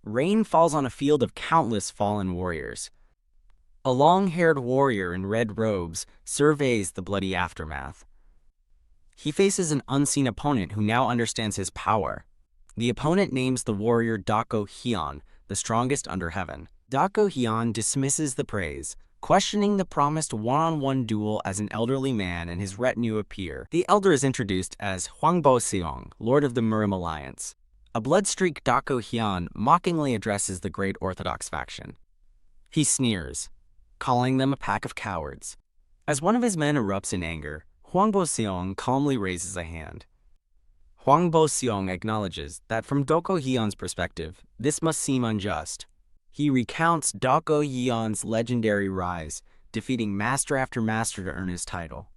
Rain falls on a field of countless fallen warriors. A long-haired warrior in red robes surveys the bloody aftermath. He faces an unseen opponent who now understands his power. The opponent names the warrior Dako Hyun, the strongest under heaven. Dako Hyun dismisses the praise, questioning the promised one-on-one duel as an elderly man and his retinue appear. The elder is introduced as Hwangbo Seong, Lord of the Murim Alliance. A blood-streaked Dako Hyun mockingly addresses the Great Orthodox faction. He sneers, calling them a pack of cowards. As one of his men erupts in anger, Hwangbo Seong calmly raises a hand. Hwangbo Seong acknowledges that from Dako Hyun's perspective, this must seem unjust. He recounts Dako Hyun's legendary rise, defeating master after master to earn his title.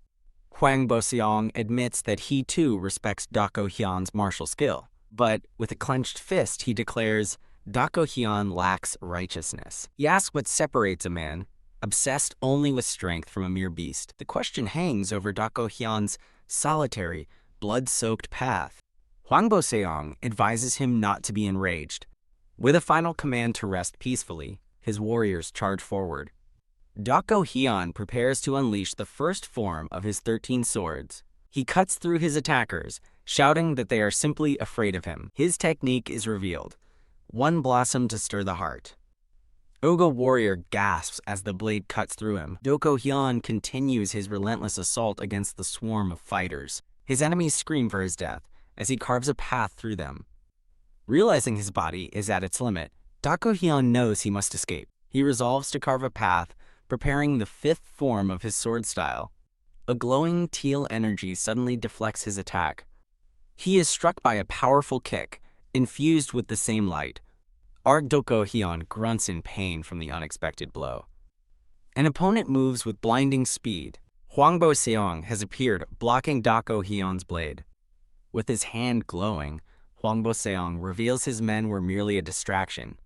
Hwangbo Seong admits that he too respects Dako Hyun's martial skill, but with a clenched fist he declares Dako Hyun lacks righteousness. He asks what separates a man, obsessed only with strength, from a mere beast. The question hangs over Dako Hyun's solitary, blood-soaked path. Hwangbo Seong advises him not to be enraged. With a final command to rest peacefully, his warriors charge forward. Dako Hyun prepares to unleash the first form of his 13 swords. He cuts through his attackers, shouting that they are simply afraid of him. His technique is revealed. One blossom to stir the heart. Ogo warrior gasps as the blade cuts through him. Dako Hyun continues his relentless assault against the swarm of fighters. His enemies scream for his death as he carves a path through them. Realizing his body is at its limit, Dako Hyun knows he must escape. He resolves to carve a path, preparing the 5th form of his sword style. A glowing teal energy suddenly deflects his attack. He is struck by a powerful kick, infused with the same light. Dako Hyun grunts in pain from the unexpected blow. An opponent moves with blinding speed. Hwangbo Seong has appeared, blocking Dako Hyun's blade. With his hand glowing, Hwangbo Seong reveals his men were merely a distraction.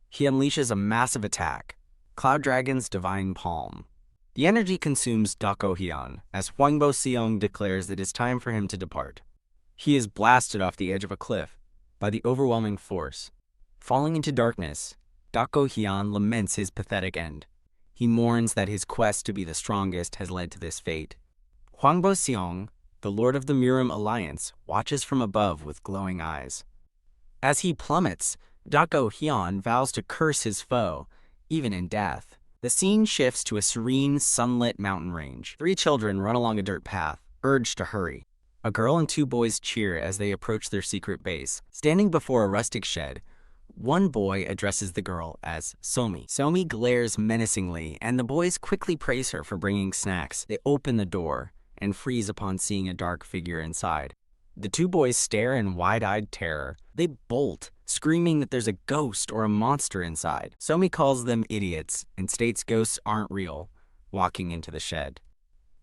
He unleashes a massive attack, Cloud Dragon's Divine Palm. The energy consumes Dako Hyun as Hwangbo Seong declares it is time for him to depart. He is blasted off the edge of a cliff by the overwhelming force. Falling into darkness, Dako Hyun laments his pathetic end. He mourns that his quest to be the strongest has led to this fate. Hwangbo Seong, the Lord of the Murim Alliance, watches from above with glowing eyes. As he plummets, Dako Hyun vows to curse his foe, even in death. The scene shifts to a serene, sunlit mountain range. 3 children run along a dirt path, urged to hurry. A girl and 2 boys cheer as they approach their secret base. Standing before a rustic shed, one boy addresses the girl as Somi. Somi glares menacingly, and the boys quickly praise her for bringing snacks. They open the door and freeze upon seeing a dark figure inside. The 2 boys stare in wide-eyed terror. They bolt, screaming that there's a ghost or a monster inside. Somi calls them idiots and states ghosts aren't real, walking into the shed.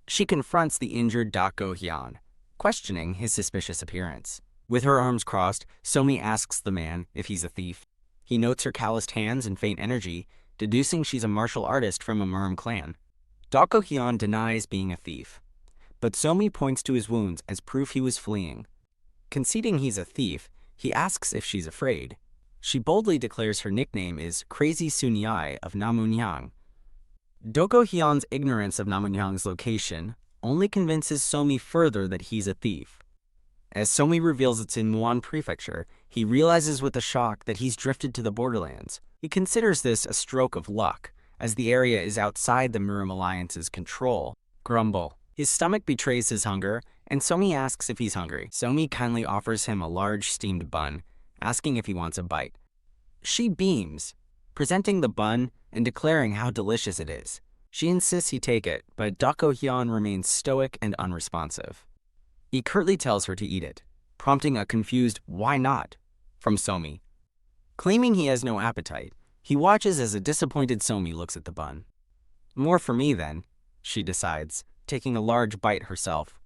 She confronts the injured Dako Hyun, questioning his suspicious appearance. With her arms crossed, Somi asks the man if he's a thief. He notes her calloused hands and faint energy, deducing she's a martial artist from a Murim clan. Dako Hyun denies being a thief, but Somi points to his wounds as proof he was fleeing. Conceding he's a thief, he asks if she's afraid. She boldly declares her nickname is Crazy Sunyai of Namunhyang. Dako Hyun's ignorance of Namunhyang's location only convinces Somi further that he's a thief. As Somi reveals it's in Muan Prefecture, he realizes with a shock that he's drifted to the borderlands. He considers this a stroke of luck, as the area is outside the Murim Alliance's control. Grumble. His stomach betrays his hunger, and Somi asks if he's hungry. Somi kindly offers him a large steamed bun, asking if he wants a bite. She beams, presenting the bun and declaring how delicious it is. She insists he take it, but Dako Hyun remains stoic and unresponsive. He curtly tells her to eat it, prompting a confused "why not?" from Somi. Claiming he has no appetite, he watches as a disappointed Somi looks at the bun. More for me then, she decides, taking a large bite herself.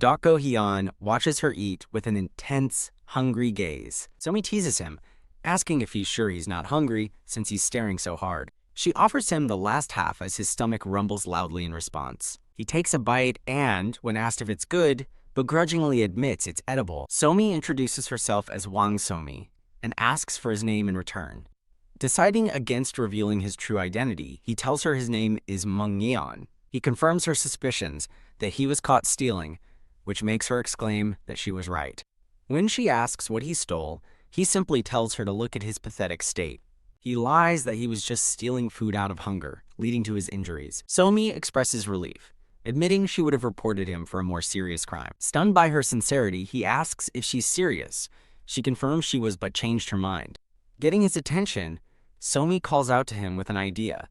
Dako Hyun watches her eat with an intense, hungry gaze. Somi teases him, asking if he's sure he's not hungry since he's staring so hard. She offers him the last half as his stomach rumbles loudly in response. He takes a bite and, when asked if it's good, begrudgingly admits it's edible. Somi introduces herself as Wang Somi, and asks for his name in return. Deciding against revealing his true identity, he tells her his name is Manhwa. He confirms her suspicions that he was caught stealing, which makes her exclaim that she was right. When she asks what he stole, he simply tells her to look at his pathetic state. He lies that he was just stealing food out of hunger, leading to his injuries. Somi expresses relief, admitting she would have reported him for a more serious crime. Stunned by her sincerity, he asks if she's serious. She confirms she was but changed her mind. Getting his attention, Somi calls out to him with an idea.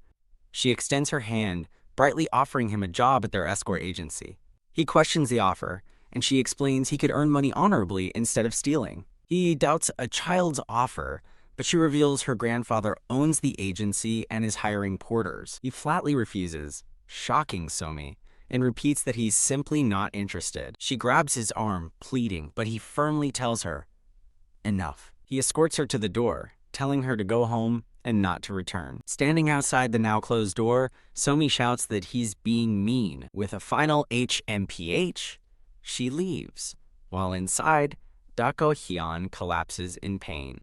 She extends her hand, brightly offering him a job at their escort agency. He questions the offer, and she explains he could earn money honorably instead of stealing. He doubts a child's offer, but she reveals her grandfather owns the agency and is hiring porters. He flatly refuses, shocking Somi, and repeats that he's simply not interested. She grabs his arm, pleading, but he firmly tells her, enough. He escorts her to the door, telling her to go home and not to return. Standing outside the now closed door, Somi shouts that he's being mean. With a final HMPH, she leaves, while inside, Dako Hyun collapses in pain.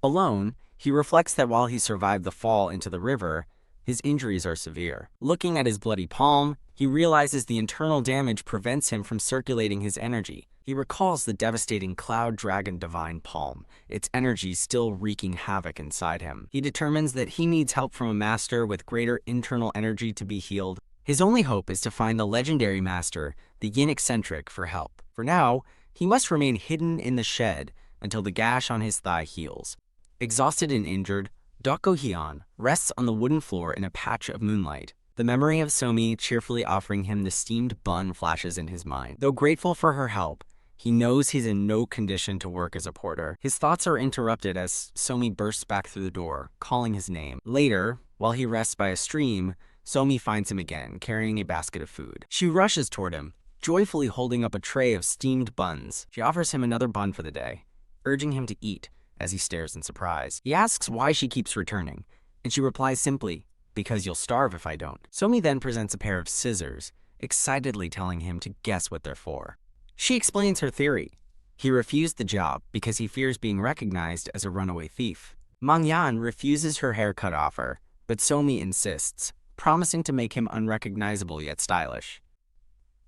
Alone, he reflects that while he survived the fall into the river, his injuries are severe. Looking at his bloody palm, he realizes the internal damage prevents him from circulating his energy. He recalls the devastating Cloud Dragon Divine Palm, its energy still wreaking havoc inside him. He determines that he needs help from a master with greater internal energy to be healed. His only hope is to find the legendary master, the Yin Eccentric, for help. For now, he must remain hidden in the shed until the gash on his thigh heals. Exhausted and injured, Dako Hyun rests on the wooden floor in a patch of moonlight. The memory of Somi cheerfully offering him the steamed bun flashes in his mind. Though grateful for her help, he knows he's in no condition to work as a porter. His thoughts are interrupted as Somi bursts back through the door, calling his name. Later, while he rests by a stream, Somi finds him again, carrying a basket of food. She rushes toward him, joyfully holding up a tray of steamed buns. She offers him another bun for the day, urging him to eat as he stares in surprise. He asks why she keeps returning, and she replies simply, because you'll starve if I don't. Somi then presents a pair of scissors, excitedly telling him to guess what they're for. She explains her theory. He refused the job because he fears being recognized as a runaway thief. Mangyan refuses her haircut offer, but Somi insists, promising to make him unrecognizable yet stylish.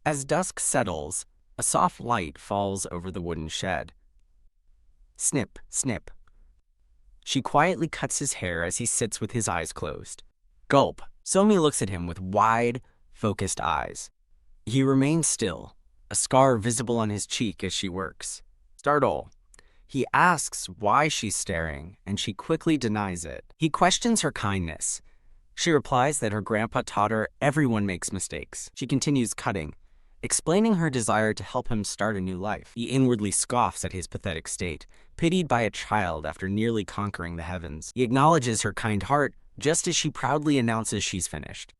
As dusk settles, a soft light falls over the wooden shed. Snip, snip. She quietly cuts his hair as he sits with his eyes closed. Gulp. Somi looks at him with wide, focused eyes. He remains still, a scar visible on his cheek as she works. Startled, he asks why she's staring, and she quickly denies it. He questions her kindness. She replies that her grandpa taught her everyone makes mistakes. She continues cutting, explaining her desire to help him start a new life. He inwardly scoffs at his pathetic state, pitied by a child after nearly conquering the heavens. He acknowledges her kind heart just as she proudly announces she's finished.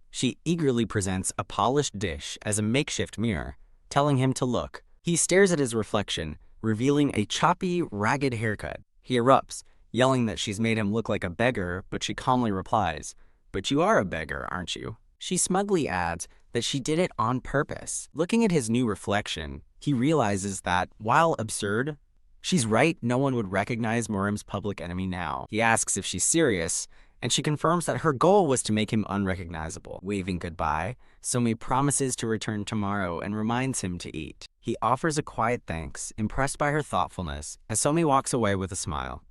She eagerly presents a polished dish as a makeshift mirror, telling him to look. He stares at his reflection, revealing a choppy, ragged haircut. He erupts, yelling that she's made him look like a beggar, but she calmly replies, "But you are a beggar, aren't you?" She smugly adds that she did it on purpose. Looking at his new reflection, he realizes that, while absurd, she's right, no one would recognize Murim's public enemy now. He asks if she's serious, and she confirms that her goal was to make him unrecognizable. Waving goodbye, Somi promises to return tomorrow and reminds him to eat. He offers a quiet thanks, impressed by her thoughtfulness, as Somi walks away with a smile.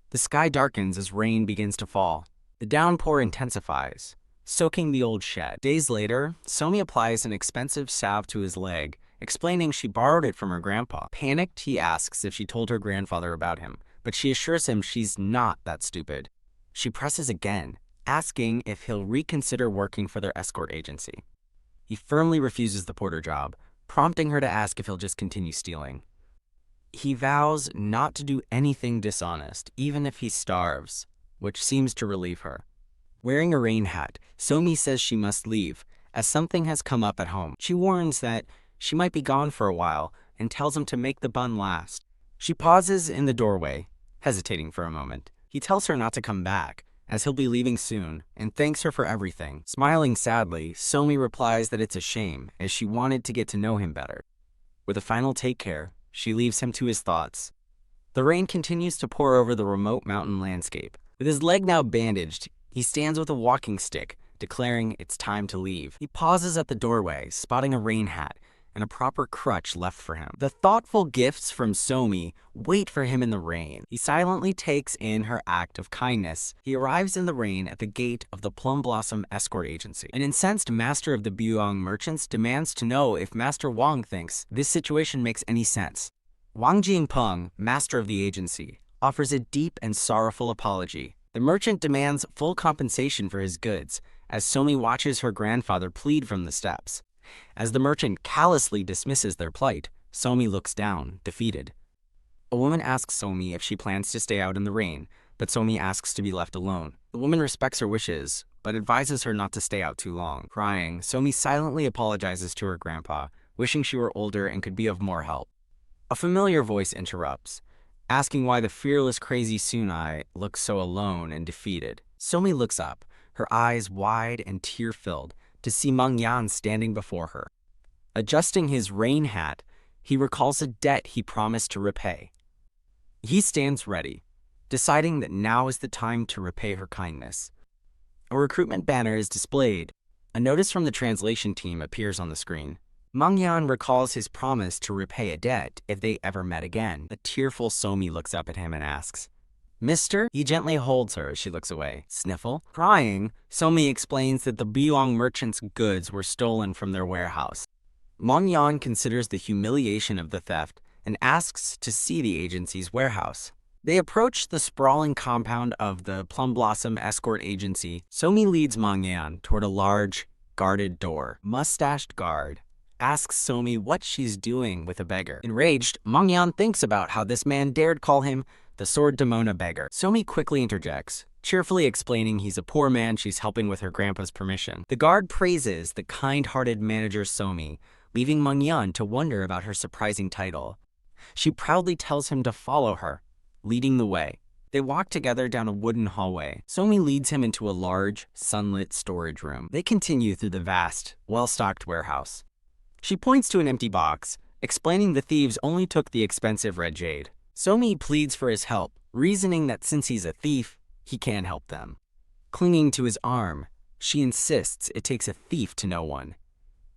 The sky darkens as rain begins to fall. The downpour intensifies, soaking the old shed. Days later, Somi applies an expensive salve to his leg, explaining she borrowed it from her grandpa. Panicked, he asks if she told her grandfather about him, but she assures him she's not that stupid. She presses again, asking if he'll reconsider working for their escort agency. He firmly refuses the porter job, prompting her to ask if he'll just continue stealing. He vows not to do anything dishonest, even if he starves, which seems to relieve her. Wearing a rain hat, Somi says she must leave, as something has come up at home. She warns that she might be gone for a while and tells him to make the bun last. She pauses in the doorway, hesitating for a moment. He tells her not to come back, as he'll be leaving soon, and thanks her for everything. Smiling sadly, Somi replies that it's a shame, as she wanted to get to know him better. With a final take care, she leaves him to his thoughts. The rain continues to pour over the remote mountain landscape. With his leg now bandaged, he stands with a walking stick, declaring it's time to leave. He pauses at the doorway, spotting a rain hat and a proper crutch left for him. The thoughtful gifts from Somi wait for him in the rain. He silently takes in her act of kindness. He arrives in the rain at the gate of the Plum Blossom Escort Agency. An incensed master of the Buyong merchants demands to know if Master Wang thinks this situation makes any sense. Wang Jingpeng, master of the agency, offers a deep and sorrowful apology. The merchant demands full compensation for his goods, as Somi watches her grandfather plead from the steps. As the merchant callously dismisses their plight, Somi looks down, defeated. A woman asks Somi if she plans to stay out in the rain, but Somi asks to be left alone. The woman respects her wishes, but advises her not to stay out too long. Crying, Somi silently apologizes to her grandpa, wishing she were older and could be of more help. A familiar voice interrupts, asking why the fearless crazy Sunai looks so alone and defeated. Somi looks up, her eyes wide and tear-filled, to see Meng Yan standing before her. Adjusting his rain hat, he recalls a debt he promised to repay. He stands ready, deciding that now is the time to repay her kindness. A recruitment banner is displayed. A notice from the translation team appears on the screen. Meng Yan recalls his promise to repay a debt if they ever met again. The tearful Somi looks up at him and asks, "Mister?" He gently holds her as she looks away. Sniffle. Crying, Somi explains that the Buyong merchants' goods were stolen from their warehouse. Meng Yan considers the humiliation of the theft and asks to see the agency's warehouse. They approach the sprawling compound of the Plum Blossom Escort Agency. Somi leads Meng Yan toward a large, guarded door. Mustached guard asks Somi what she's doing with a beggar. Enraged, Meng Yan thinks about how this man dared call him the Sword Demona beggar. Somi quickly interjects, cheerfully explaining he's a poor man she's helping with her grandpa's permission. The guard praises the kind-hearted manager Somi, leaving Meng Yan to wonder about her surprising title. She proudly tells him to follow her, leading the way. They walk together down a wooden hallway. Somi leads him into a large, sunlit storage room. They continue through the vast, well-stocked warehouse. She points to an empty box, explaining the thieves only took the expensive red jade. Somi pleads for his help, reasoning that since he's a thief, he can't help them. Clinging to his arm, she insists it takes a thief to know one.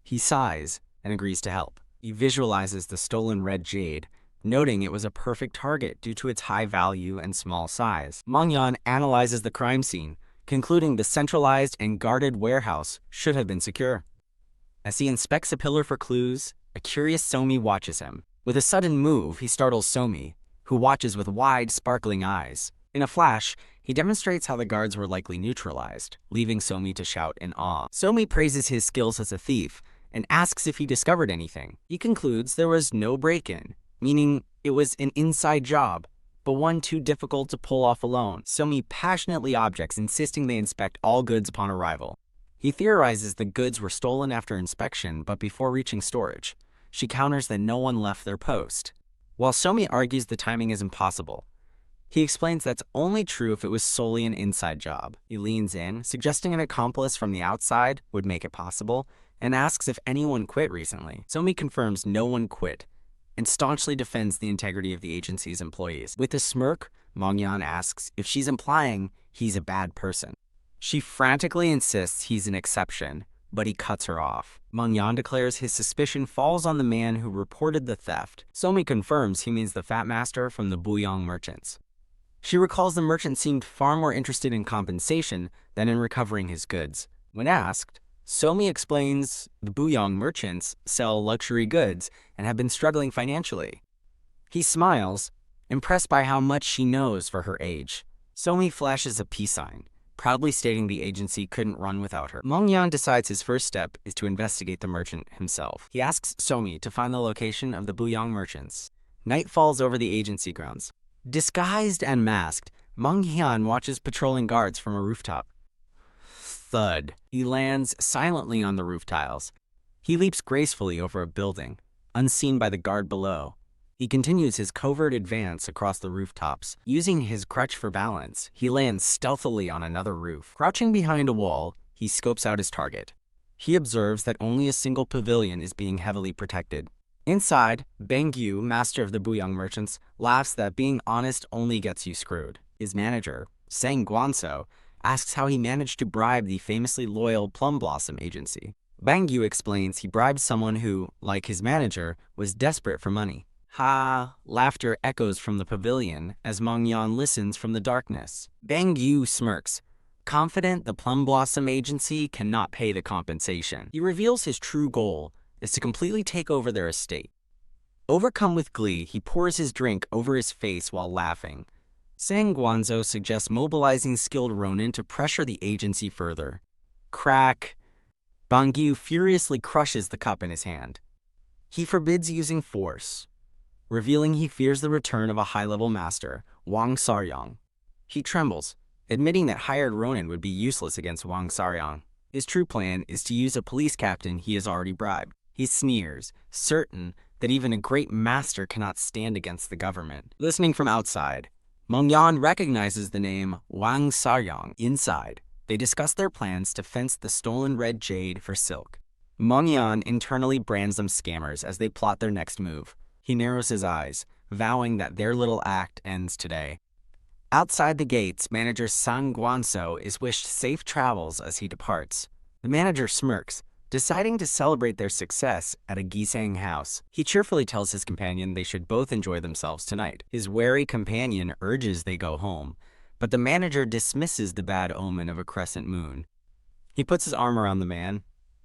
He sighs and agrees to help. He visualizes the stolen red jade, noting it was a perfect target due to its high value and small size. Meng Yan analyzes the crime scene, concluding the centralized and guarded warehouse should have been secure. As he inspects a pillar for clues, a curious Somi watches him. With a sudden move, he startles Somi, who watches with wide, sparkling eyes. In a flash, he demonstrates how the guards were likely neutralized, leaving Somi to shout in awe. Somi praises his skills as a thief and asks if he discovered anything. He concludes there was no break-in, meaning it was an inside job, but one too difficult to pull off alone. Somi passionately objects, insisting they inspect all goods upon arrival. He theorizes the goods were stolen after inspection, but before reaching storage. She counters that no one left their post. While Somi argues the timing is impossible, he explains that's only true if it was solely an inside job. He leans in, suggesting an accomplice from the outside would make it possible, and asks if anyone quit recently. Somi confirms no one quit, and staunchly defends the integrity of the agency's employees. With a smirk, Meng Yan asks if she's implying he's a bad person. She frantically insists he's an exception, but he cuts her off. Meng Yan declares his suspicion falls on the man who reported the theft. Somi confirms he means the Fat Master from the Buyong merchants. She recalls the merchant seemed far more interested in compensation than in recovering his goods. When asked, Somi explains the Buyong merchants sell luxury goods and have been struggling financially. He smiles, impressed by how much she knows for her age. Somi flashes a peace sign, proudly stating the agency couldn't run without her. Meng Yan decides his first step is to investigate the merchant himself. He asks Somi to find the location of the Buyong merchants. Night falls over the agency grounds. Disguised and masked, Meng Yan watches patrolling guards from a rooftop. Thud. He lands silently on the roof tiles. He leaps gracefully over a building, unseen by the guard below. He continues his covert advance across the rooftops. Using his crutch for balance, he lands stealthily on another roof. Crouching behind a wall, he scopes out his target. He observes that only a single pavilion is being heavily protected. Inside, Bang Yu, master of the Buyong merchants, laughs that being honest only gets you screwed. His manager, Sang Guanso, asks how he managed to bribe the famously loyal Plum Blossom agency. Bang Yu explains he bribed someone who, like his manager, was desperate for money. Ha! Laughter echoes from the pavilion as Meng Yan listens from the darkness. Bang Yu smirks, confident the Plum Blossom agency cannot pay the compensation. He reveals his true goal is to completely take over their estate. Overcome with glee, he pours his drink over his face while laughing. Sang Guanzo suggests mobilizing skilled Ronin to pressure the agency further. Crack! Bang Yu furiously crushes the cup in his hand. He forbids using force, revealing he fears the return of a high-level master, Wang Saryang. He trembles, admitting that hired Ronin would be useless against Wang Saryang. His true plan is to use a police captain he has already bribed. He sneers, certain that even a great master cannot stand against the government. Listening from outside, Meng Yan recognizes the name Wang Saryang. Inside, they discuss their plans to fence the stolen red jade for silk. Meng Yan internally brands them scammers as they plot their next move. He narrows his eyes, vowing that their little act ends today. Outside the gates, manager Sang Guanso is wished safe travels as he departs. The manager smirks, deciding to celebrate their success at a Gisang house. He cheerfully tells his companion they should both enjoy themselves tonight. His wary companion urges they go home, but the manager dismisses the bad omen of a crescent moon. He puts his arm around the man,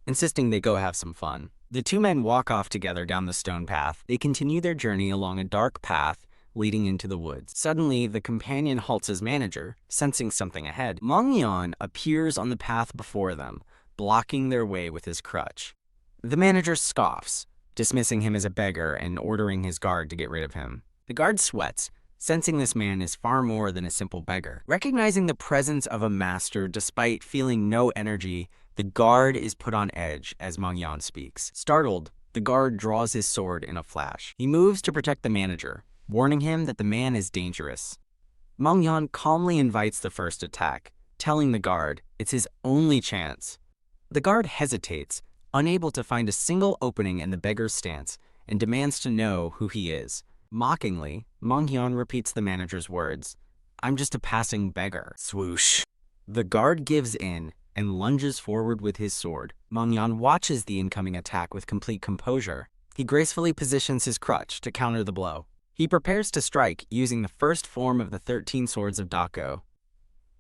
insisting they go have some fun. The two men walk off together down the stone path. They continue their journey along a dark path leading into the woods. Suddenly, the companion halts his manager, sensing something ahead. Meng Yan appears on the path before them, blocking their way with his crutch. The manager scoffs, dismissing him as a beggar and ordering his guard to get rid of him. The guard sweats, sensing this man is far more than a simple beggar. Recognizing the presence of a master despite feeling no energy, the guard is put on edge as Meng Yan speaks. Startled, the guard draws his sword in a flash. He moves to protect the manager, warning him that the man is dangerous. Meng Yan calmly invites the first attack, telling the guard it's his only chance. The guard hesitates, unable to find a single opening in the beggar's stance, and demands to know who he is. Mockingly, Meng Yan repeats the manager's words, "I'm just a passing beggar." Swoosh. The guard gives in and lunges forward with his sword. Meng Yan watches the incoming attack with complete composure. He gracefully positions his crutch to counter the blow. He prepares to strike using the first form of the 13 swords of Dako.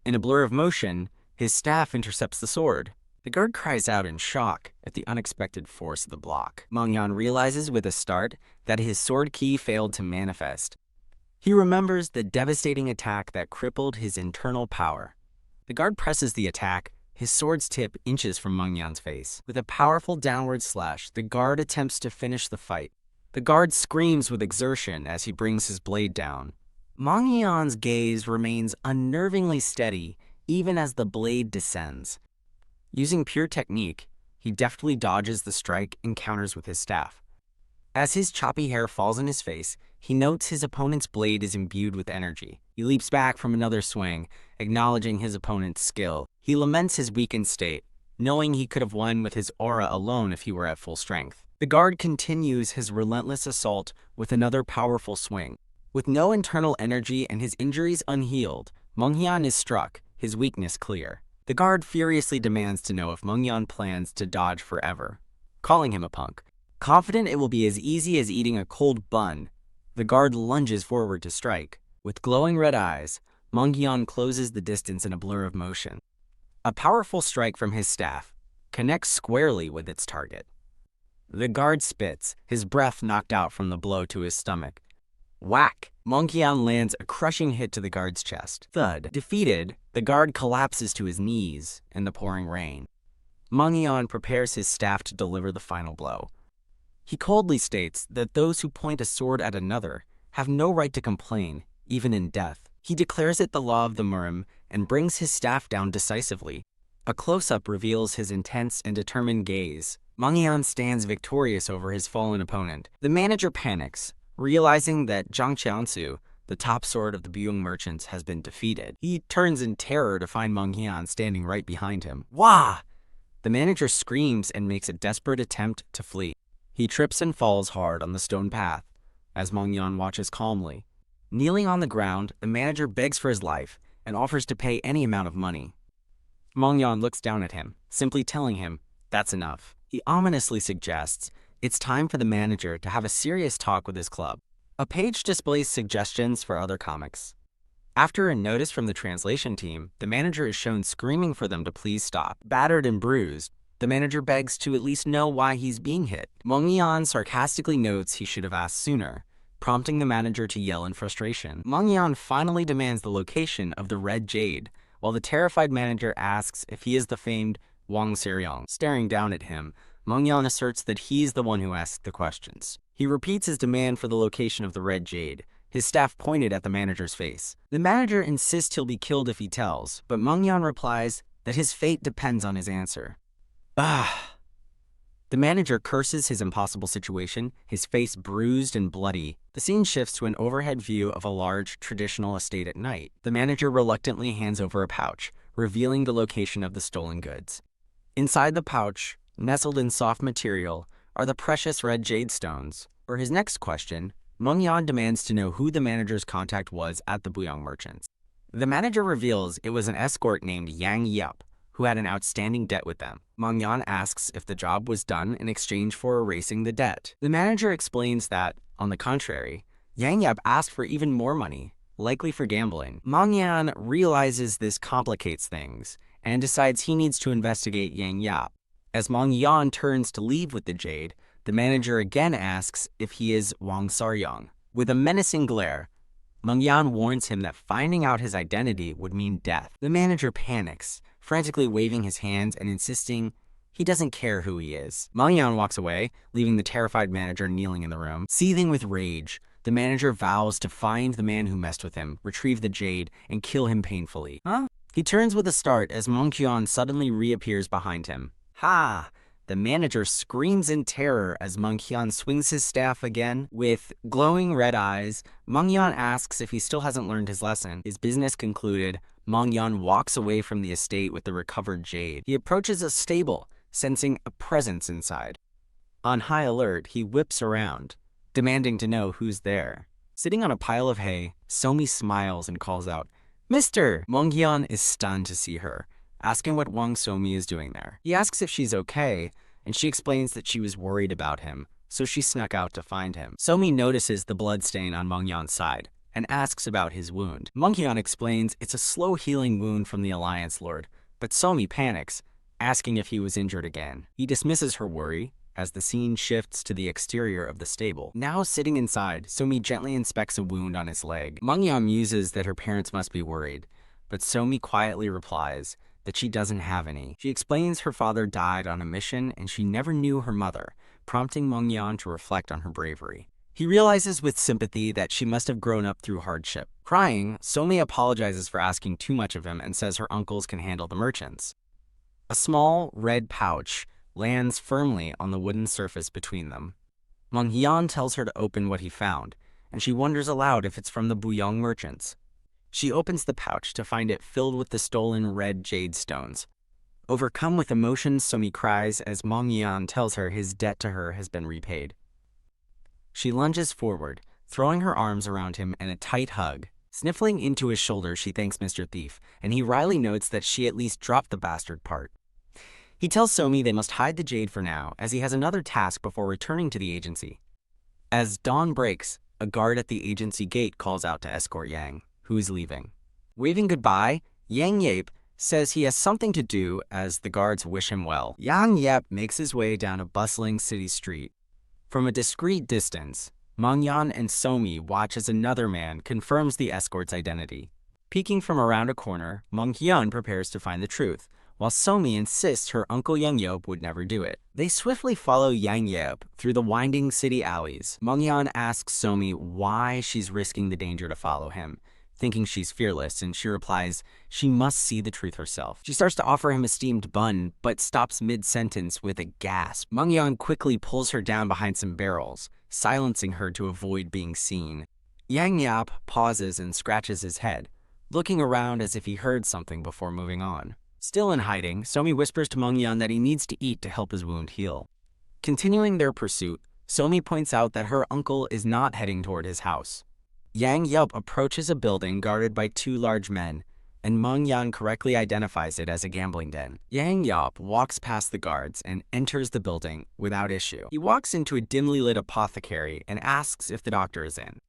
In a blur of motion, his staff intercepts the sword. The guard cries out in shock at the unexpected force of the block. Meng Yan realizes with a start that his sword key failed to manifest. He remembers the devastating attack that crippled his internal power. The guard presses the attack, his sword's tip inches from Meng Yan's face. With a powerful downward slash, the guard attempts to finish the fight. The guard screams with exertion as he brings his blade down. Meng Yan's gaze remains unnervingly steady even as the blade descends. Using pure technique, he deftly dodges the strike and counters with his staff. As his choppy hair falls in his face, he notes his opponent's blade is imbued with energy. He leaps back from another swing, acknowledging his opponent's skill. He laments his weakened state, knowing he could have won with his aura alone if he were at full strength. The guard continues his relentless assault with another powerful swing. With no internal energy and his injuries unhealed, Meng Yan is struck, his weakness clear. The guard furiously demands to know if Meng Yan plans to dodge forever, calling him a punk. Confident it will be as easy as eating a cold bun, the guard lunges forward to strike. With glowing red eyes, Meng Yan closes the distance in a blur of motion. A powerful strike from his staff connects squarely with its target. The guard spits, his breath knocked out from the blow to his stomach. Whack! Meng Yan lands a crushing hit to the guard's chest. Thud. Defeated, the guard collapses to his knees in the pouring rain. Meng Yan prepares his staff to deliver the final blow. He coldly states that those who point a sword at another have no right to complain, even in death. He declares it the law of the Murim and brings his staff down decisively. A close-up reveals his intense and determined gaze. Meng Yan stands victorious over his fallen opponent. The manager panics, realizing that Zhang Qiansu, the top sword of the Buyong merchants, has been defeated. He turns in terror to find Meng Yan standing right behind him. Wah! The manager screams and makes a desperate attempt to flee. He trips and falls hard on the stone path, as Mongyan watches calmly. Kneeling on the ground, the manager begs for his life and offers to pay any amount of money. Mongyan looks down at him, simply telling him, "That's enough." He ominously suggests it's time for the manager to have a serious talk with his club. A page displays suggestions for other comics. After a notice from the translation team, the manager is shown screaming for them to please stop. Battered and bruised, the manager begs to at least know why he's being hit. Mongyan sarcastically notes he should have asked sooner, prompting the manager to yell in frustration. Mongyan finally demands the location of the Red Jade, while the terrified manager asks if he is the famed Wang Seryong. Staring down at him, Mongyan asserts that he's the one who asked the questions. He repeats his demand for the location of the Red Jade, his staff pointed at the manager's face. The manager insists he'll be killed if he tells, but Mongyan replies that his fate depends on his answer. The manager curses his impossible situation, his face bruised and bloody. The scene shifts to an overhead view of a large, traditional estate at night. The manager reluctantly hands over a pouch, revealing the location of the stolen goods. Inside the pouch, nestled in soft material, are the precious red jade stones. For his next question, Mongyan demands to know who the manager's contact was at the Buyong Merchants. The manager reveals it was an escort named Yang Yep, who had an outstanding debt with them. Mongyan asks if the job was done in exchange for erasing the debt. The manager explains that, on the contrary, Yang Yep asked for even more money, likely for gambling. Mongyan realizes this complicates things and decides he needs to investigate Yang Yep. As Mongyan turns to leave with the jade, the manager again asks if he is Wang Seryong. With a menacing glare, Mongyan warns him that finding out his identity would mean death. The manager panics, frantically waving his hands and insisting he doesn't care who he is. Mongyan walks away, leaving the terrified manager kneeling in the room. Seething with rage, the manager vows to find the man who messed with him, retrieve the jade, and kill him painfully. He turns with a start as Mongyan suddenly reappears behind him. Ha! The manager screams in terror as Mongyan swings his staff again. With glowing red eyes, Mongyan asks if he still hasn't learned his lesson. His business concluded, Mongyan walks away from the estate with the recovered jade. He approaches a stable, sensing a presence inside. On high alert, he whips around, demanding to know who's there. Sitting on a pile of hay, Somi smiles and calls out, "Mister!" Mongyan is stunned to see her, asking what Wang Somi is doing there. He asks if she's okay, and she explains that she was worried about him, so she snuck out to find him. Somi notices the bloodstain on Mongyan's side and asks about his wound. Mongyan explains it's a slow-healing wound from the Alliance Lord, but Somi panics, asking if he was injured again. He dismisses her worry as the scene shifts to the exterior of the stable. Now sitting inside, Somi gently inspects a wound on his leg. Mongyan muses that her parents must be worried, but Somi quietly replies that she doesn't have any. She explains her father died on a mission and she never knew her mother, prompting Mongyan to reflect on her bravery. He realizes with sympathy that she must have grown up through hardship. Crying, Somi apologizes for asking too much of him and says her uncles can handle the merchants. A small, red pouch lands firmly on the wooden surface between them. Mongyan tells her to open what he found, and she wonders aloud if it's from the Buyong Merchants. She opens the pouch to find it filled with the stolen red jade stones. Overcome with emotion, Somi cries as Mongyan tells her his debt to her has been repaid. She lunges forward, throwing her arms around him in a tight hug. Sniffling into his shoulder, she thanks Mr. Thief, and he wryly notes that she at least dropped the bastard part. He tells Somi they must hide the jade for now, as he has another task before returning to the agency. As dawn breaks, a guard at the agency gate calls out to escort Yang, who is leaving. Waving goodbye, Yang Yep says he has something to do as the guards wish him well. Yang Yep makes his way down a bustling city street. From a discreet distance, Mongyan and Somi watch as another man confirms the escort's identity. Peeking from around a corner, Mongyan prepares to find the truth, while Somi insists her uncle Yang Yep would never do it. They swiftly follow Yang Yep through the winding city alleys. Mongyan asks Somi why she's risking the danger to follow him, thinking she's fearless, and she replies she must see the truth herself. She starts to offer him a steamed bun, but stops mid-sentence with a gasp. Mongyan quickly pulls her down behind some barrels, silencing her to avoid being seen. Yang Yep pauses and scratches his head, looking around as if he heard something before moving on. Still in hiding, Somi whispers to Mongyan that he needs to eat to help his wound heal. Continuing their pursuit, Somi points out that her uncle is not heading toward his house. Yang Yup approaches a building guarded by two large men, and Meng Yan correctly identifies it as a gambling den. Yang Yup walks past the guards and enters the building without issue. He walks into a dimly lit apothecary and asks if the doctor is in.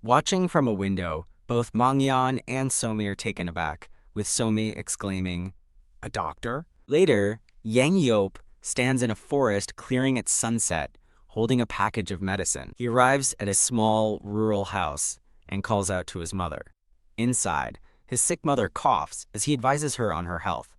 Watching from a window, both Meng Yan and Somi are taken aback, with Somi exclaiming, "A doctor?" Later, Yang Yup stands in a forest clearing at sunset, holding a package of medicine. He arrives at a small, rural house and calls out to his mother. Inside, his sick mother coughs as he advises her on her health.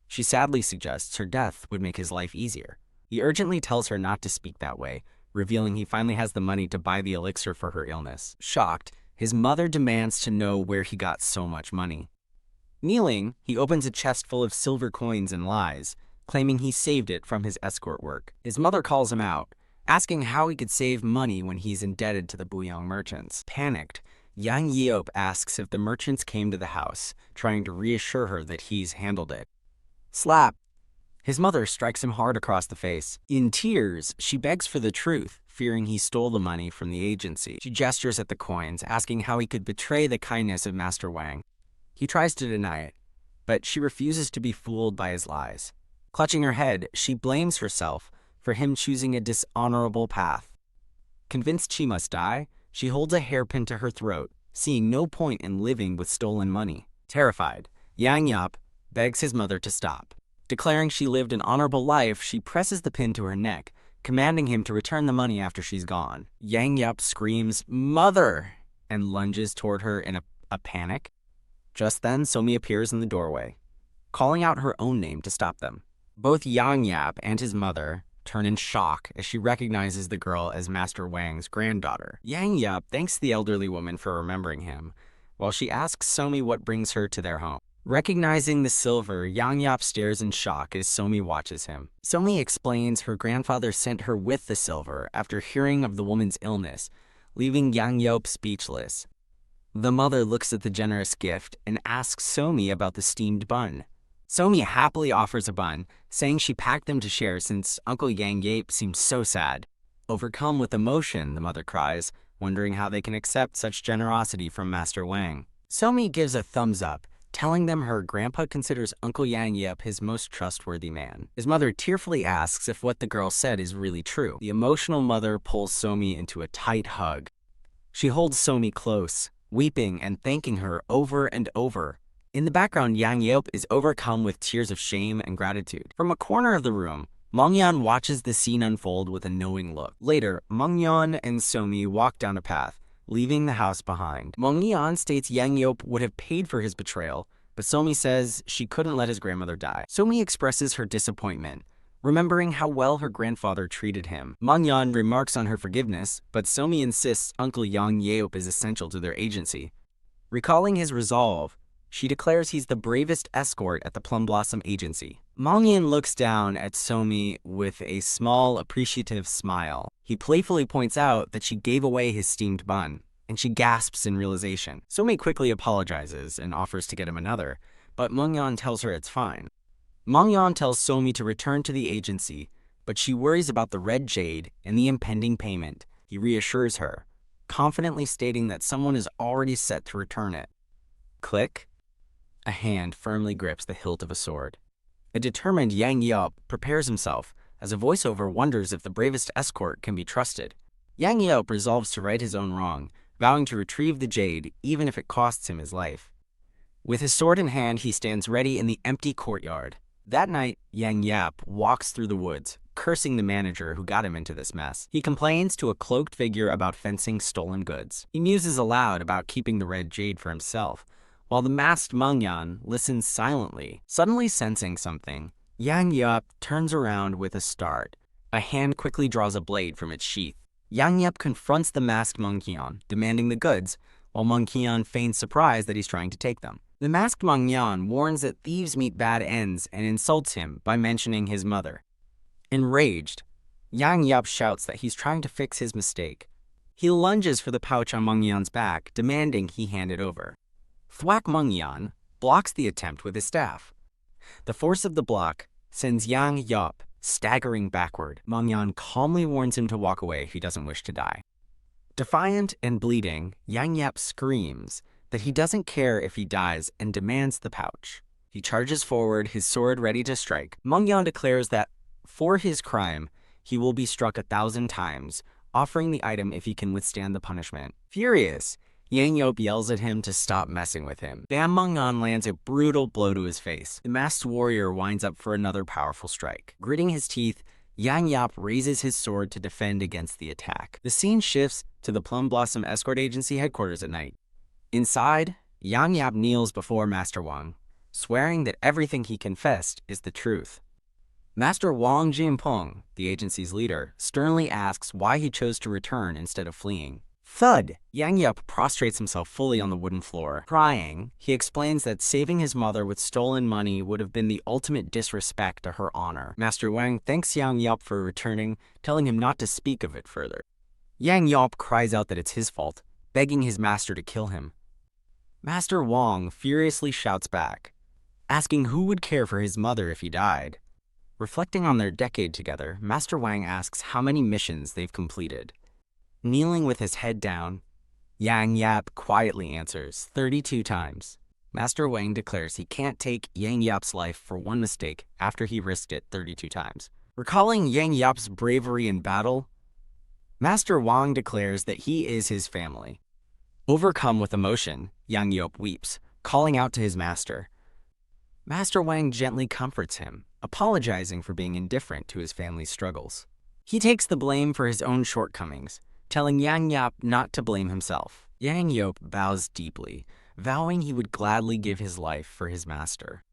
She sadly suggests her death would make his life easier. He urgently tells her not to speak that way, revealing he finally has the money to buy the elixir for her illness. Shocked, his mother demands to know where he got so much money. Kneeling, he opens a chest full of silver coins and lies, claiming he saved it from his escort work. His mother calls him out, asking how he could save money when he's indebted to the Buyong merchants. Panicked, Yang Yeop asks if the merchants came to the house, trying to reassure her that he's handled it. Slap! His mother strikes him hard across the face. In tears, she begs for the truth, fearing he stole the money from the agency. She gestures at the coins, asking how he could betray the kindness of Master Wang. He tries to deny it, but she refuses to be fooled by his lies. Clutching her head, she blames herself for him choosing a dishonorable path. Convinced she must die, she holds a hairpin to her throat, seeing no point in living with stolen money. Terrified, Yang Yup begs his mother to stop. Declaring she lived an honorable life, she presses the pin to her neck, commanding him to return the money after she's gone. Yang Yup screams, "Mother!" and lunges toward her in a panic. Just then, Somi appears in the doorway, calling out her own name to stop them. Both Yang Yap and his mother turn in shock as she recognizes the girl as Master Wang's granddaughter. Yang Yap thanks the elderly woman for remembering him, while she asks Somi what brings her to their home. Recognizing the silver, Yang Yap stares in shock as Somi watches him. Somi explains her grandfather sent her with the silver after hearing of the woman's illness, leaving Yang Yop speechless. The mother looks at the generous gift and asks Somi about the steamed bun. Somi happily offers a bun, saying she packed them to share since Uncle Yang Yape seems so sad. Overcome with emotion, the mother cries, wondering how they can accept such generosity from Master Wang. Somi gives a thumbs up, telling them her grandpa considers Uncle Yang Yep his most trustworthy man. His mother tearfully asks if what the girl said is really true. The emotional mother pulls Somi into a tight hug. She holds Somi close, weeping and thanking her over and over. In the background, Yang Yeop is overcome with tears of shame and gratitude. From a corner of the room, Meng Yan watches the scene unfold with a knowing look. Later, Meng Yan and Somi walk down a path, leaving the house behind. Meng Yan states Yang Yeop would have paid for his betrayal, but Somi says she couldn't let his grandmother die. Somi expresses her disappointment, remembering how well her grandfather treated him. Meng Yan remarks on her forgiveness, but Somi insists Uncle Yang Yeop is essential to their agency. Recalling his resolve, she declares he's the bravest escort at the Plum Blossom Agency. Meng Yan looks down at Somi with a small, appreciative smile. He playfully points out that she gave away his steamed bun, and she gasps in realization. Somi quickly apologizes and offers to get him another, but Meng Yan tells her it's fine. Meng Yan tells Somi to return to the agency, but she worries about the red jade and the impending payment. He reassures her, confidently stating that someone is already set to return it. Click. A hand firmly grips the hilt of a sword. A determined Yang Yeop prepares himself, as a voiceover wonders if the bravest escort can be trusted. Yang Yeop resolves to right his own wrong, vowing to retrieve the jade even if it costs him his life. With his sword in hand, he stands ready in the empty courtyard. That night, Yang Yap walks through the woods, cursing the manager who got him into this mess. He complains to a cloaked figure about fencing stolen goods. He muses aloud about keeping the red jade for himself, while the masked Meng Yan listens silently. Suddenly sensing something, Yang Yap turns around with a start. A hand quickly draws a blade from its sheath. Yang Yap confronts the masked Meng Yan, demanding the goods, while Meng Yan feigns surprise that he's trying to take them. The masked Meng Yan warns that thieves meet bad ends and insults him by mentioning his mother. Enraged, Yang Yap shouts that he's trying to fix his mistake. He lunges for the pouch on Meng Yan's back, demanding he hand it over. Thwack Meng Yan blocks the attempt with his staff. The force of the block sends Yang Yop staggering backward. Mangyan calmly warns him to walk away if he doesn't wish to die. Defiant and bleeding, Yang Yap screams that he doesn't care if he dies and demands the pouch. He charges forward, his sword ready to strike. Mangyan declares that for his crime, he will be struck 1,000 times, offering the item if he can withstand the punishment. Furious, Yang Yop yells at him to stop messing with him. Bam Mangyan lands a brutal blow to his face. The masked warrior winds up for another powerful strike. Gritting his teeth, Yang Yap raises his sword to defend against the attack. The scene shifts to the Plum Blossom Escort Agency headquarters at night. Inside, Yang Yap kneels before Master Wang, swearing that everything he confessed is the truth. Master Wang Jinpeng, the agency's leader, sternly asks why he chose to return instead of fleeing. Thud! Yang Yap prostrates himself fully on the wooden floor. Crying, he explains that saving his mother with stolen money would have been the ultimate disrespect to her honor. Master Wang thanks Yang Yap for returning, telling him not to speak of it further. Yang Yap cries out that it's his fault, begging his master to kill him. Master Wang furiously shouts back, asking who would care for his mother if he died. Reflecting on their decade together, Master Wang asks how many missions they've completed. Kneeling with his head down, Yang Yap quietly answers 32 times. Master Wang declares he can't take Yang Yap's life for one mistake after he risked it 32 times. Recalling Yang Yap's bravery in battle, Master Wang declares that he is his family. Overcome with emotion, Yang Yop weeps, calling out to his master. Master Wang gently comforts him, apologizing for being indifferent to his family's struggles. He takes the blame for his own shortcomings, telling Yang Yap not to blame himself. Yang Yop bows deeply, vowing he would gladly give his life for his master.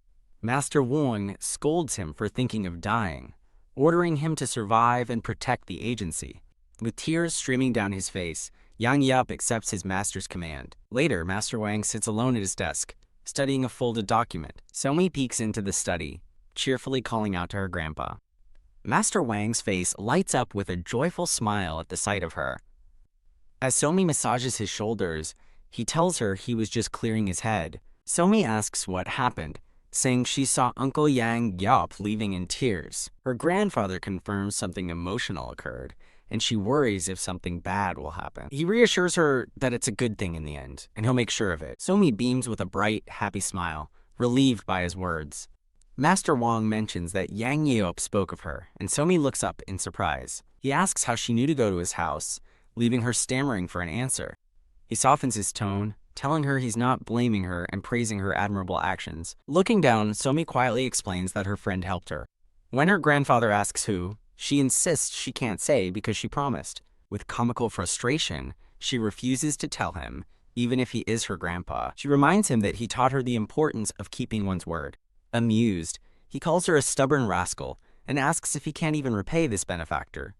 Master Wang scolds him for thinking of dying, ordering him to survive and protect the agency. With tears streaming down his face, Yang Yap accepts his master's command. Later, Master Wang sits alone at his desk, studying a folded document. Somi peeks into the study, cheerfully calling out to her grandpa. Master Wang's face lights up with a joyful smile at the sight of her. As Somi massages his shoulders, he tells her he was just clearing his head. Somi asks what happened, saying she saw Uncle Yang Yop leaving in tears. Her grandfather confirms something emotional occurred, and she worries if something bad will happen. He reassures her that it's a good thing in the end, and he'll make sure of it. Somi beams with a bright, happy smile, relieved by his words. Master Wang mentions that Yang Yeop spoke of her, and Somi looks up in surprise. He asks how she knew to go to his house, leaving her stammering for an answer. He softens his tone, telling her he's not blaming her and praising her admirable actions. Looking down, Somi quietly explains that her friend helped her. When her grandfather asks who, she insists she can't say because she promised. With comical frustration, she refuses to tell him, even if he is her grandpa. She reminds him that he taught her the importance of keeping one's word. Amused, he calls her a stubborn rascal and asks if he can't even repay this benefactor.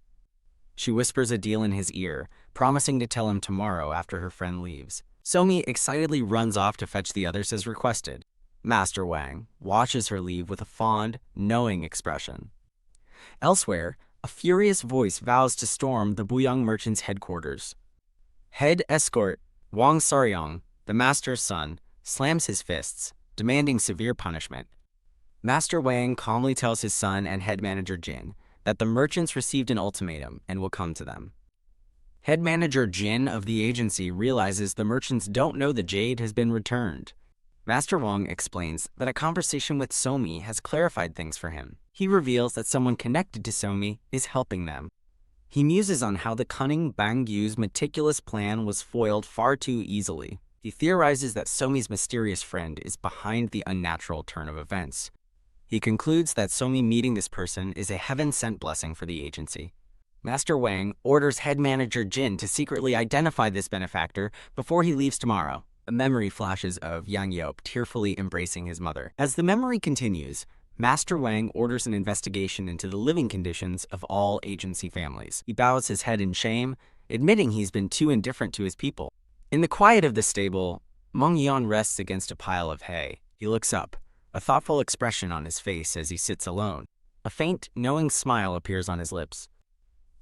She whispers a deal in his ear, promising to tell him tomorrow after her friend leaves. Somi excitedly runs off to fetch the others as requested. Master Wang watches her leave with a fond, knowing expression. Elsewhere, a furious voice vows to storm the Buyang merchant's headquarters. Head escort Wang Saryong, the master's son, slams his fists, demanding severe punishment. Master Wang calmly tells his son and head manager Jin that the merchants received an ultimatum and will come to them. Head manager Jin of the agency realizes the merchants don't know the jade has been returned. Master Wang explains that a conversation with Somi has clarified things for him. He reveals that someone connected to Somi is helping them. He muses on how the cunning Bang Yu's meticulous plan was foiled far too easily. He theorizes that Somi's mysterious friend is behind the unnatural turn of events. He concludes that Somi meeting this person is a heaven-sent blessing for the agency. Master Wang orders head manager Jin to secretly identify this benefactor before he leaves tomorrow. A memory flashes of Yang Yop tearfully embracing his mother. As the memory continues, Master Wang orders an investigation into the living conditions of all agency families. He bows his head in shame, admitting he's been too indifferent to his people. In the quiet of the stable, Meng Yan rests against a pile of hay. He looks up, a thoughtful expression on his face as he sits alone. A faint, knowing smile appears on his lips.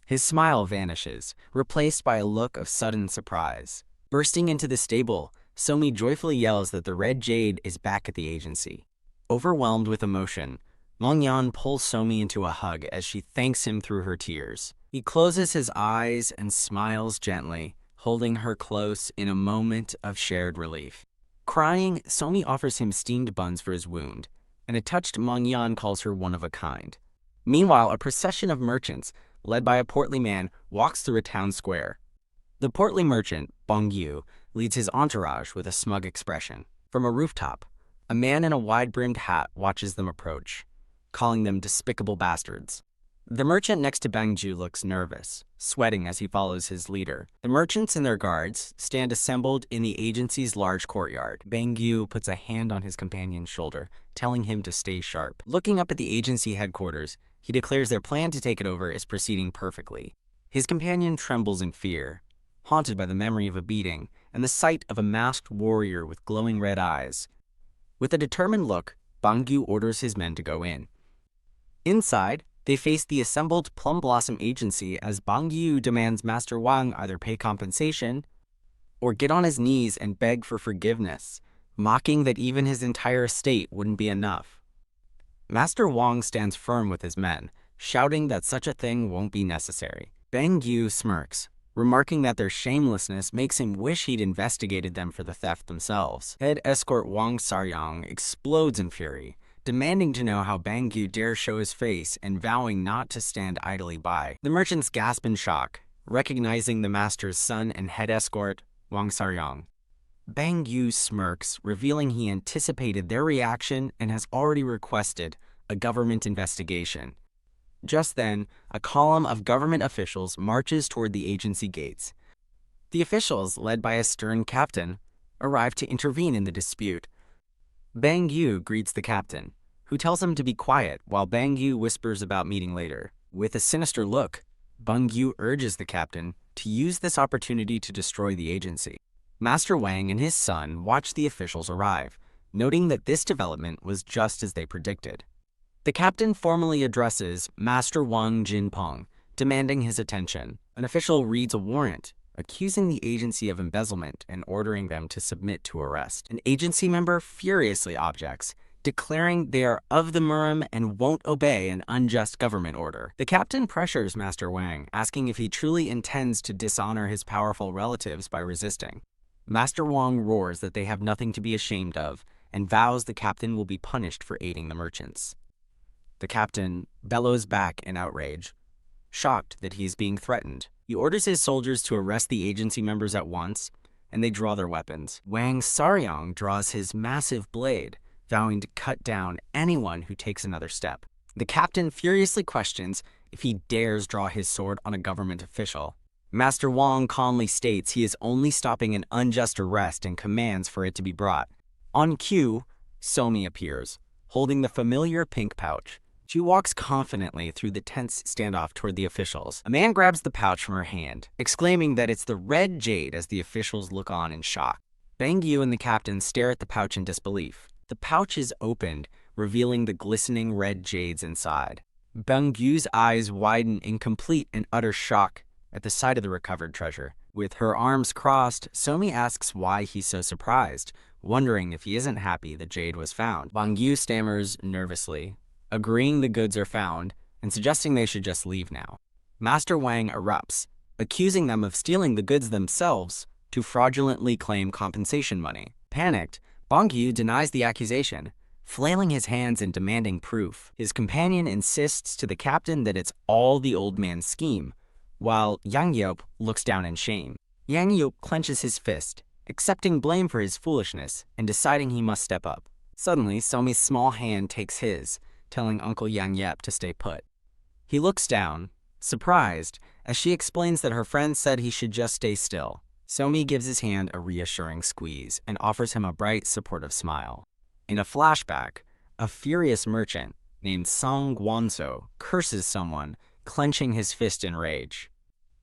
His smile vanishes, replaced by a look of sudden surprise. Bursting into the stable, Somi joyfully yells that the red jade is back at the agency. Overwhelmed with emotion, Mongyan pulls Somi into a hug as she thanks him through her tears. He closes his eyes and smiles gently, holding her close in a moment of shared relief. Crying, Somi offers him steamed buns for his wound, and a touched Mongyan calls her one of a kind. Meanwhile, a procession of merchants, led by a portly man, walks through a town square. The portly merchant, Bongyu, leads his entourage with a smug expression. From a rooftop, a man in a wide-brimmed hat watches them approach, calling them despicable bastards. The merchant next to Bangju looks nervous, sweating as he follows his leader. The merchants and their guards stand assembled in the agency's large courtyard. Bangju puts a hand on his companion's shoulder, telling him to stay sharp. Looking up at the agency headquarters, he declares their plan to take it over is proceeding perfectly. His companion trembles in fear, haunted by the memory of a beating and the sight of a masked warrior with glowing red eyes. With a determined look, Bangju orders his men to go in. Inside, they face the assembled Plum Blossom Agency as Bangyu demands Master Wang either pay compensation or get on his knees and beg for forgiveness, mocking that even his entire estate wouldn't be enough. Master Wang stands firm with his men, shouting that such a thing won't be necessary. Bangyu smirks, remarking that their shamelessness makes him wish he'd investigated them for the theft themselves. Head escort Wang Saryang explodes in fury, demanding to know how Bangyu dares show his face and vowing not to stand idly by. The merchants gasp in shock, recognizing the master's son and head escort, Wang Saryang. Bangyu smirks, revealing he anticipated their reaction and has already requested a government investigation. Just then, a column of government officials marches toward the agency gates. The officials, led by a stern captain, arrive to intervene in the dispute. Bangyu greets the captain, who tells him to be quiet while Bangyu whispers about meeting later. With a sinister look, Bangyu urges the captain to use this opportunity to destroy the agency. Master Wang and his son watch the officials arrive, noting that this development was just as they predicted. The captain formally addresses Master Wang Jinpeng, demanding his attention. An official reads a warrant, accusing the agency of embezzlement and ordering them to submit to arrest. An agency member furiously objects, declaring they are of the Murim and won't obey an unjust government order. The captain pressures Master Wang, asking if he truly intends to dishonor his powerful relatives by resisting. Master Wang roars that they have nothing to be ashamed of and vows the captain will be punished for aiding the merchants. The captain bellows back in outrage, shocked that he is being threatened. He orders his soldiers to arrest the agency members at once, and they draw their weapons. Wang Saryang draws his massive blade, vowing to cut down anyone who takes another step. The captain furiously questions if he dares draw his sword on a government official. Master Wang calmly states he is only stopping an unjust arrest and commands for it to be brought. On cue, Somi appears, holding the familiar pink pouch. She walks confidently through the tense standoff toward the officials. A man grabs the pouch from her hand, exclaiming that it's the red jade as the officials look on in shock. Bangyu and the captain stare at the pouch in disbelief. The pouch is opened, revealing the glistening red jades inside. Bangyu's eyes widen in complete and utter shock at the sight of the recovered treasure. With her arms crossed, Somi asks why he's so surprised, wondering if he isn't happy the jade was found. Bangyu stammers nervously, agreeing the goods are found and suggesting they should just leave now. Master Wang erupts, accusing them of stealing the goods themselves to fraudulently claim compensation money. Panicked, Bangyu denies the accusation, flailing his hands and demanding proof. His companion insists to the captain that it's all the old man's scheme, while Yang Yop looks down in shame. Yang Yop clenches his fist, accepting blame for his foolishness and deciding he must step up. Suddenly, Somi's small hand takes his, telling Uncle Yang Yep to stay put. He looks down, surprised, as she explains that her friend said he should just stay still. Somi gives his hand a reassuring squeeze and offers him a bright, supportive smile. In a flashback, a furious merchant named Song Guanso curses someone, clenching his fist in rage.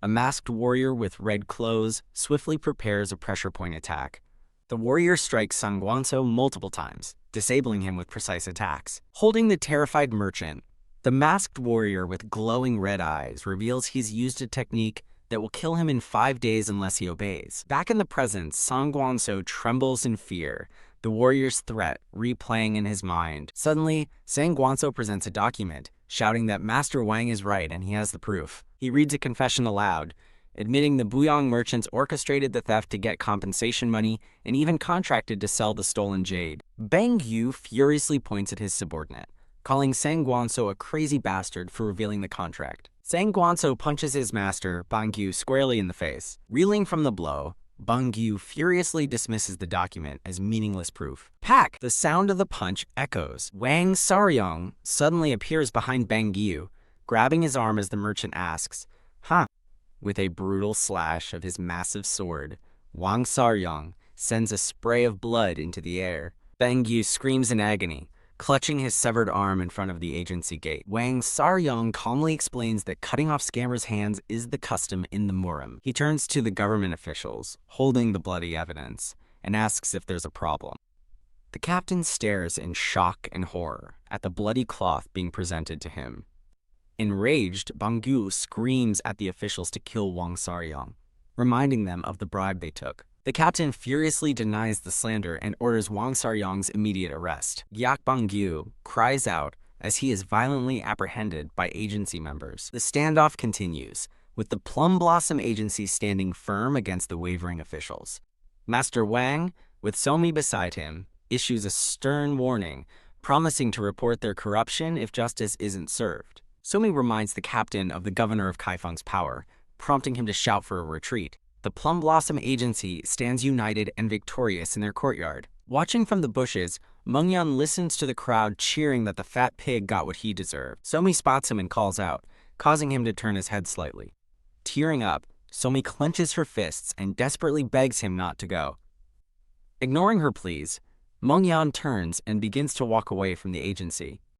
A masked warrior with red clothes swiftly prepares a pressure point attack. The warrior strikes Song Guanso multiple times, disabling him with precise attacks. Holding the terrified merchant, the masked warrior with glowing red eyes reveals he's used a technique that will kill him in 5 days unless he obeys. Back in the present, Song Guanso trembles in fear, the warrior's threat replaying in his mind. Suddenly, Sang Guanso presents a document, shouting that Master Wang is right and he has the proof. He reads a confession aloud, admitting the Buyong merchants orchestrated the theft to get compensation money and even contracted to sell the stolen jade. Bang Yu furiously points at his subordinate, calling Sang Guanso a crazy bastard for revealing the contract. Sang Guanso punches his master, Bang Yu, squarely in the face. Reeling from the blow, Bang Yu furiously dismisses the document as meaningless proof. Pack! The sound of the punch echoes. Wang Saryong suddenly appears behind Bang Yu, grabbing his arm as the merchant asks, "Huh?" With a brutal slash of his massive sword, Wang Saryong sends a spray of blood into the air. Bang Yu screams in agony, clutching his severed arm in front of the agency gate. Wang Saryong calmly explains that cutting off scammers' hands is the custom in the Murim. He turns to the government officials, holding the bloody evidence, and asks if there's a problem. The captain stares in shock and horror at the bloody cloth being presented to him. Enraged, Bang Yu screams at the officials to kill Wang Saryong, reminding them of the bribe they took. The captain furiously denies the slander and orders Wang Saryong's immediate arrest. Yak Bang Yu cries out as he is violently apprehended by agency members. The standoff continues, with the Plum Blossom Agency standing firm against the wavering officials. Master Wang, with Somi beside him, issues a stern warning, promising to report their corruption if justice isn't served. Somi reminds the captain of the governor of Kaifeng's power, prompting him to shout for a retreat. The Plum Blossom Agency stands united and victorious in their courtyard. Watching from the bushes, Mengyan listens to the crowd cheering that the fat pig got what he deserved. Somi spots him and calls out, causing him to turn his head slightly. Tearing up, Somi clenches her fists and desperately begs him not to go. Ignoring her pleas, Mengyan turns and begins to walk away from the agency.